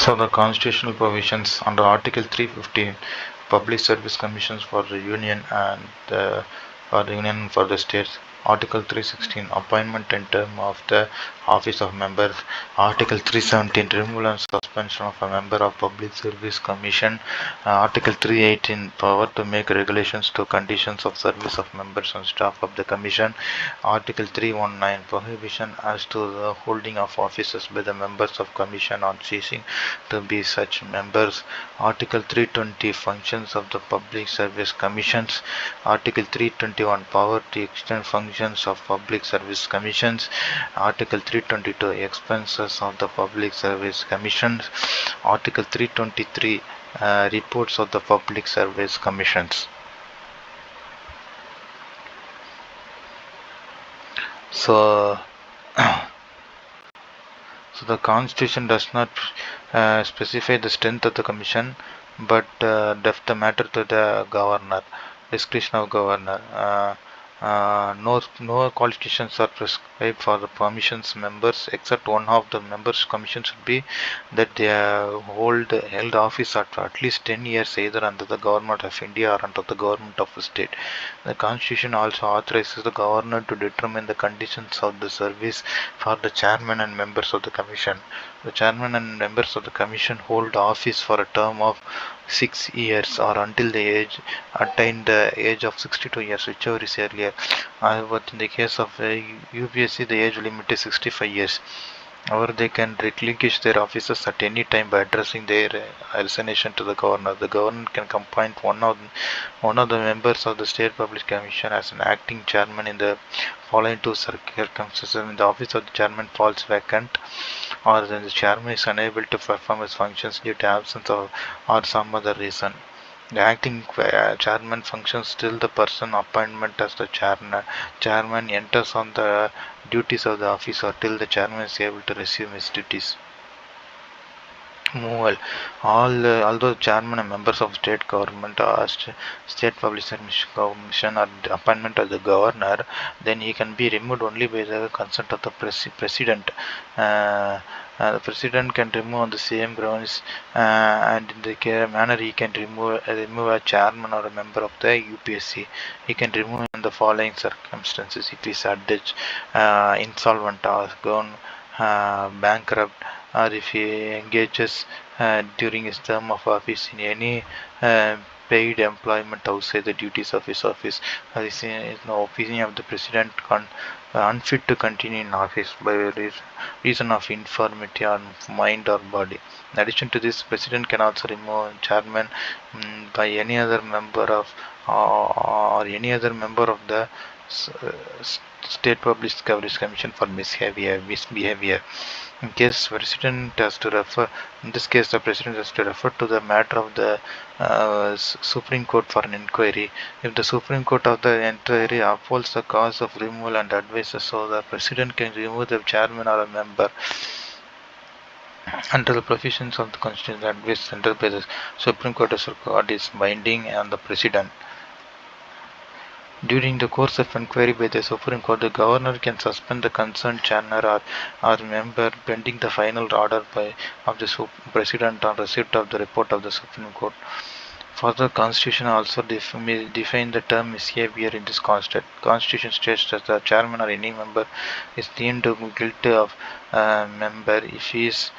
So the constitutional provisions under Article 315, Public Service Commissions for the Union and for the states. Article 316, Appointment and term of the office of members. Article 317, Removal and suspension of a member of Public Service Commission. Article 318, Power to make regulations to conditions of service of members and staff of the Commission. Article 319, Prohibition as to the holding of offices by the members of Commission on ceasing to be such members. Article 320, Functions of the Public Service Commissions. Article 321, Power to extend functions of Public Service Commissions. Article 322, Expenses of the Public Service Commissions. Article 323, Reports of the Public Service Commissions. So the Constitution does not specify the strength of the Commission, but left the matter to the governor, discretion of governor. No qualifications are prescribed for the commission's members, except one of the members' commission should be that they held office at least 10 years, either under the government of India or under the government of a state. The Constitution also authorizes the governor to determine the conditions of the service for the chairman and members of the commission. The chairman and members of the commission hold office for a term of 6 years or until they attain the age of 62 years, whichever is earlier. But in the case of UPSC, the age limit is 65 years. Or they can relinquish their offices at any time by addressing their resignation to the governor. The governor can appoint one of the members of the State Public Commission as an acting chairman in the following two circumstances: when the office of the chairman falls vacant, or when the chairman is unable to perform his functions due to absence or some other reason. The acting chairman functions till the person appointment as the chairman enters on the duties of the office, or till the chairman is able to resume his duties. Removal. Although chairman and members of state government or state public service commission are the appointment of the governor, then he can be removed only by the consent of the president. The president can remove on the same grounds, and in the manner he can remove a chairman or a member of the UPSC. He can remove in the following circumstances: if he is insolvent or gone bankrupt, or if he engages during his term of office in any paid employment outside the duties of his office, or is in the opinion of the president unfit to continue in office by reason of infirmity on mind or body. In addition to this, president can also remove chairman by any other member of or any other member of the State Public Service Commission for misbehavior. In this case, the president has to refer to the matter of the Supreme Court for an inquiry. If the Supreme Court of the inquiry upholds the cause of removal and advises, so the president can remove the chairman or a member under the provisions of the Constitution. The advice entered by the Supreme Court is binding on the president. During the course of inquiry by the Supreme Court, the governor can suspend the concerned chairman or member pending the final order of the president on receipt of the report of the Supreme Court. Further, Constitution also define the term misbehavior in this Constitution states that the chairman or any member is deemed guilty of member if he is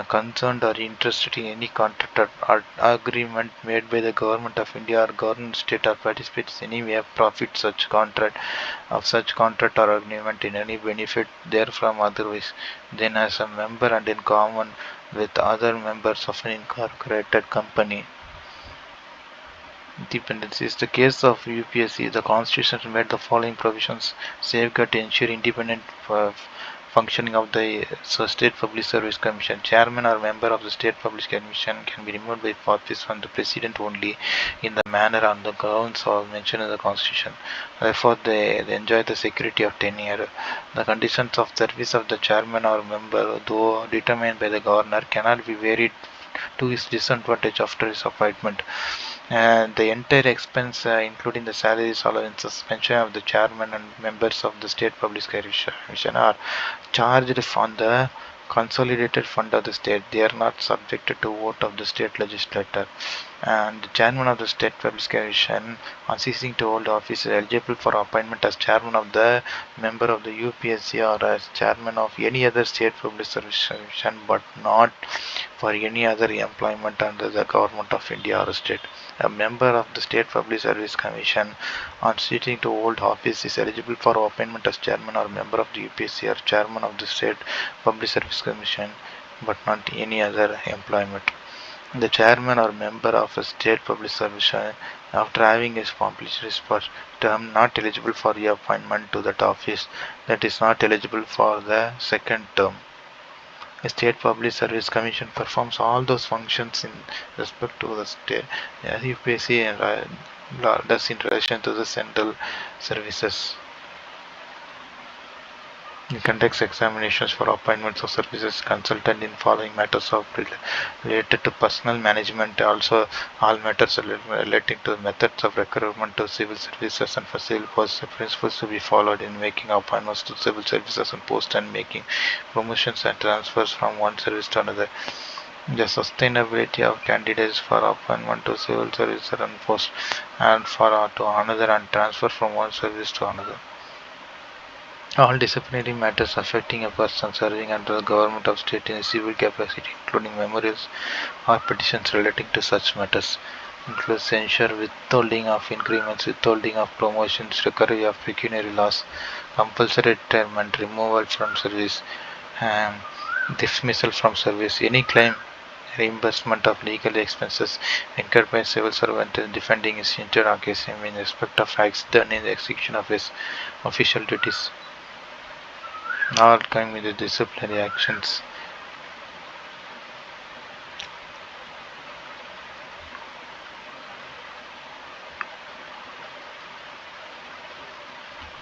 concerned or interested in any contract or agreement made by the government of India or government state, or participates in any way of profit such contract or agreement in any benefit therefrom otherwise than as a member and in common with other members of an incorporated company. Independence is the case of UPSC. The Constitution made the following provisions safeguard to ensure independent functioning of the State Public Service Commission. Chairman or member of the State Public Commission can be removed by office from the President only in the manner on the grounds mentioned in the Constitution. Therefore, they enjoy the security of tenure. The conditions of service of the chairman or member, though determined by the governor, cannot be varied to his disadvantage after his appointment. The entire expense, including the salaries, allowances, pension of the chairman and members of the State Public Service Commission, are charged on the consolidated fund of the state. They are not subjected to vote of the state legislature. And the chairman of the state public commission on ceasing to hold office is eligible for appointment as chairman of the member of the UPSC or as chairman of any other state public service commission, but not for any other employment under the government of India or state. A member of the State Public Service Commission on ceasing to hold office is eligible for appointment as chairman or member of the UPSC or chairman of the State Public Service Commission, but not any other employment. The chairman or member of a state public service, after having accomplished his first term, not eligible for reappointment to that office, that is not eligible for the second term. A state public service commission performs all those functions in respect to the state UPSC and does in relation to the central services. It conducts examinations for appointments of services consultant in following matters of related to personal management, also all matters relating to methods of recruitment to civil services and for civil posts, principles to be followed in making appointments to civil services and posts and making promotions and transfers from one service to another. The sustainability of candidates for appointment to civil service and post and for to another and transfer from one service to another. All disciplinary matters affecting a person serving under the government of state in a civil capacity, including memorials or petitions relating to such matters, include censure, withholding of increments, withholding of promotions, recovery of pecuniary loss, compulsory retirement, removal from service, and dismissal from service, any claim, reimbursement of legal expenses incurred by a civil servant defending his interrogation in respect of acts done in the execution of his official duties. All coming with the disciplinary actions.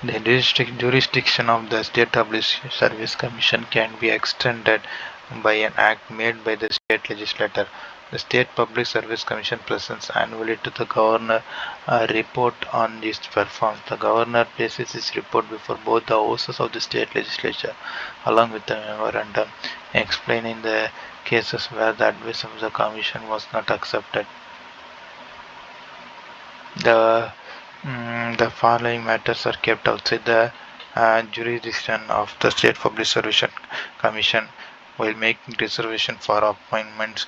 The jurisdiction of the State Public Service Commission can be extended by an act made by the state legislature. The State Public Service Commission presents annually to the governor a report on its performance. The governor places his report before both the houses of the state legislature, along with the memorandum explaining the cases where the advice of the commission was not accepted. The following matters are kept outside the jurisdiction of the State Public Service Commission while making reservation for appointments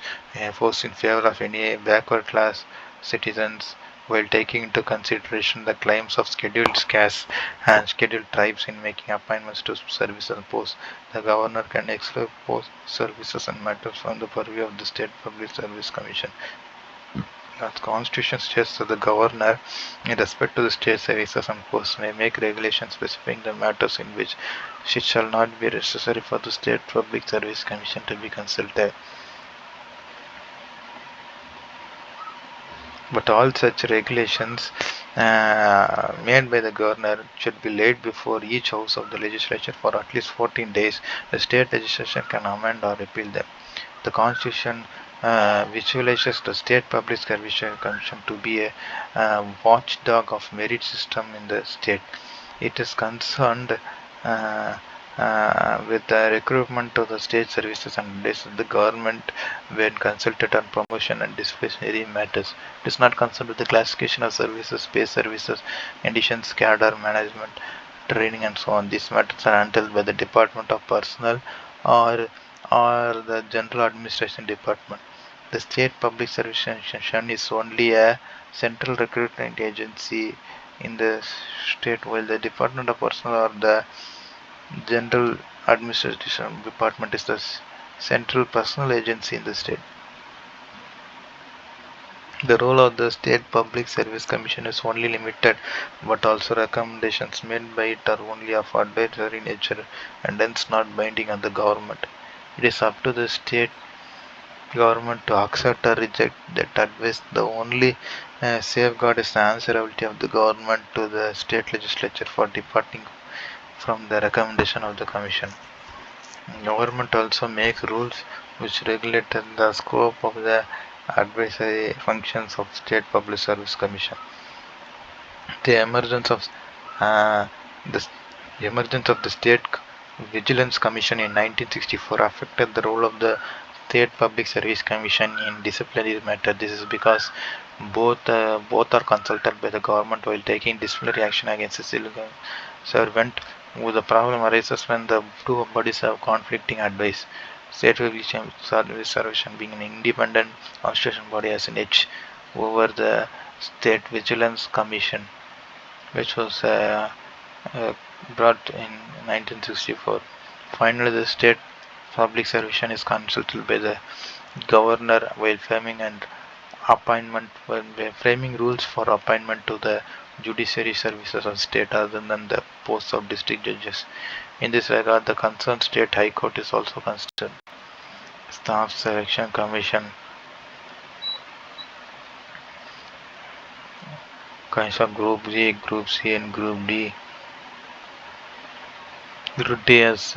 forced in favor of any backward class citizens, while taking into consideration the claims of scheduled castes and scheduled tribes in making appointments to services and posts. The governor can exclude post services and matters from the purview of the State Public Service Commission. The Constitution states that the governor, in respect to the state services and posts, may make regulations specifying the matters in which it shall not be necessary for the State Public Service Commission to be consulted. But all such regulations made by the governor should be laid before each house of the legislature for at least 14 days. The state legislation can amend or repeal them. The Constitution visualizes the State Public Service Commission to be a watchdog of merit system in the state. It is concerned with the recruitment of the state services and the government when consulted on promotion and disciplinary matters. It is not concerned with the classification of services, pay services, conditions, cadre management, training, and so on. These matters are handled by the Department of Personnel or the General Administration Department. The State Public Service Commission is only a central recruitment agency in the state, while the Department of Personnel or the General Administration Department is the central personnel agency in the state. The role of the State Public Service Commission is only limited, but also recommendations made by it are only of advisory nature and hence not binding on the government. It is up to the state government to accept or reject that advice. The only safeguard is the answerability of the government to the state legislature for departing from the recommendation of the commission. Government also makes rules which regulate the scope of the advisory functions of State Public Service Commission. The emergence of the state Vigilance Commission in 1964 affected the role of the State Public Service Commission in disciplinary matter. This is because both are consulted by the government while taking disciplinary action against a civil servant. The problem arises when the two bodies have conflicting advice. State Public Service being an independent constitutional body has an edge over the State Vigilance Commission, which was uh, brought in 1964. Finally, the State Public Service is consulted by the governor while framing rules for appointment to the judiciary services of state other than the posts of district judges. In this regard, the concerned state high court is also considered. Staff Selection Commission kinds of Group G, Group C, and Group D. Group D has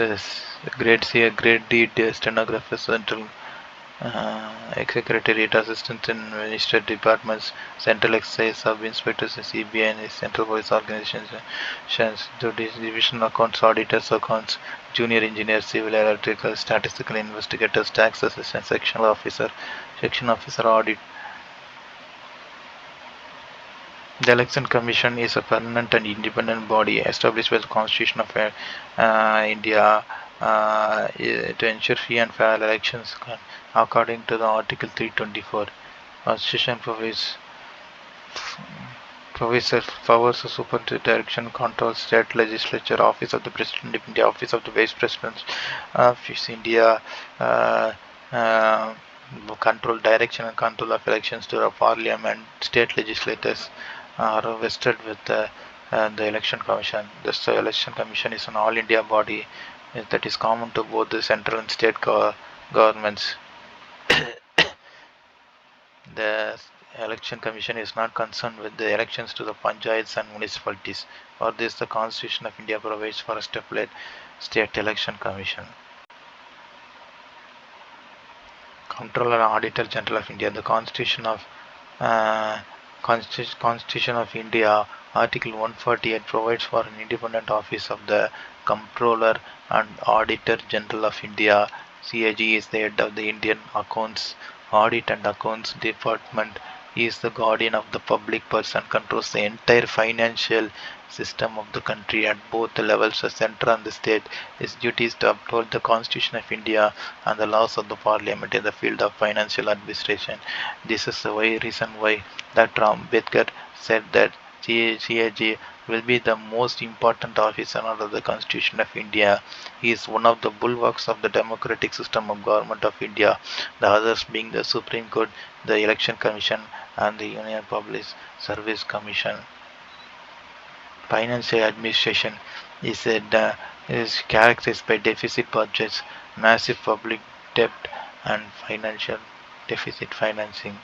Grade C, Grade D stenographer, central Secretariat Assistants in Minister Departments, Central Excise Sub-Inspectors, CBI, and Central Police Organizations, the Division Accounts, Auditors Accounts, Junior Engineers, Civil Electrical, Statistical Investigators, Tax Assistant, Section Officer Audit. The Election Commission is a permanent and independent body established by the Constitution of India to ensure free and fair elections according to the Article 324. Constitution provides powers of superintendent direction, control, state legislature, office of the President, Deputy Office of the Vice President of India, control direction and control of elections to the Parliament. State legislators are vested with the Election Commission. This Election Commission is an all India body that is common to both the central and state governments. The Election Commission is not concerned with the elections to the panchayats and municipalities. For this, the Constitution of India provides for a separate state election commission. Comptroller and Auditor General of India. The Constitution of India, Article 148 provides for an independent office of the Comptroller and Auditor General of India. CAG is the head of the Indian Accounts Audit and Accounts Department. He is the guardian of the public purse and controls the entire financial system of the country at both the levels, the central and the state. His duty is to uphold the Constitution of India and the laws of the Parliament in the field of financial administration. This is the reason why Dr. Ambedkar said that CAG will be the most important officer under the Constitution of India. He is one of the bulwarks of the democratic system of government of India, the others being the Supreme Court, the Election Commission, and the Union Public Service Commission. Financial administration is characterized by deficit budgets, massive public debt, and financial deficit financing.